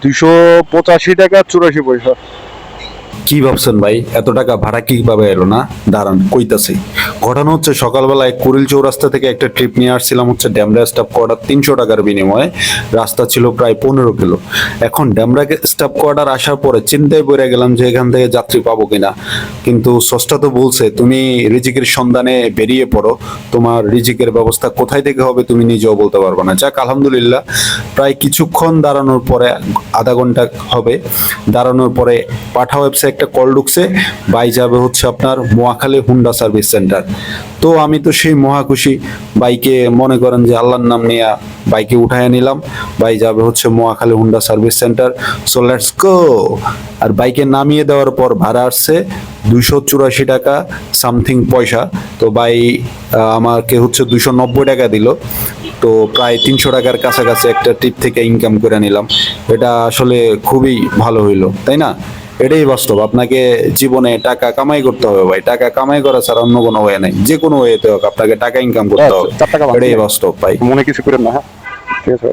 285 টাকা 84 পয়সা। কি ভাবছেন ভাই, এত টাকা ভাড়া কিভাবে এলো? না দাঁড়ান কইতাছি। ঘটনা হচ্ছে সকালবেলায় কুড়িল চৌরাস্তা থেকে একটা ট্রিপ নিয়ে আসছিলাম হচ্ছে ডেমরা স্টাফ কোয়ার্টার 300 টাকার বিনিময়ে। রাস্তা ছিল প্রায় 15 কিলো। এখন ডেমরা স্টাফ কোয়ার্টার আসার পরে চিন্তায় পড়ে গেলাম যে এখান থেকে যাত্রী পাবো কিনা। কিন্তু স্রষ্টা তো বলছে তুমি রিজিকের সন্ধানে বেরিয়ে পড়ো, তোমার রিজিকের ব্যবস্থা কোথায় থেকে হবে তুমি নিজেও বলতে পারবে না। যাক আলহামদুলিল্লাহ, প্রায় কিছুক্ষণ দাঁড়ানোর পরে, আধা ঘন্টা হবে দাঁড়ানোর পরে, পাঠা ওয়েবসাইট একটা কল ঢুকছে, ভাই যাবে হচ্ছে আপনার মহাখালী হুন্ডা সার্ভিস সেন্টার। তো আমি তো সেই মহা খুশি, বাইকে মনে করেন যে আল্লাহর নাম নিয়ে বাইকে উঠায় নিলাম। ভাই যাবে হচ্ছে Mohakhali Honda service centre, so let's go. আর বাইকে নামিয়ে দেওয়ার পর ভাড়া আসছে 284 টাকা সামথিং পয়সা। তো ভাই আমাকে হচ্ছে 290 টাকা দিল। তো প্রায় 300 টাকার কাছাকাছি একটা ট্রিপ থেকে ইনকাম করে নিলাম। এটা আসলে খুবই ভালো হইলো, তাই না? এটাই বাস্তব। আপনাকে জীবনে টাকা কামাই করতে হবে ভাই, টাকা কামাই করা ছাড়া অন্য কোনো ওয়ে নাই। যে কোনো ওয়েতে হোক আপনাকে টাকা ইনকাম করতে আচ্ছা, হবে, 4 টাকা এটাই ভাঙছি। বাস্তব ভাই। মনে কিছু করেন না, হ্যাঁ? ঠিক আছে।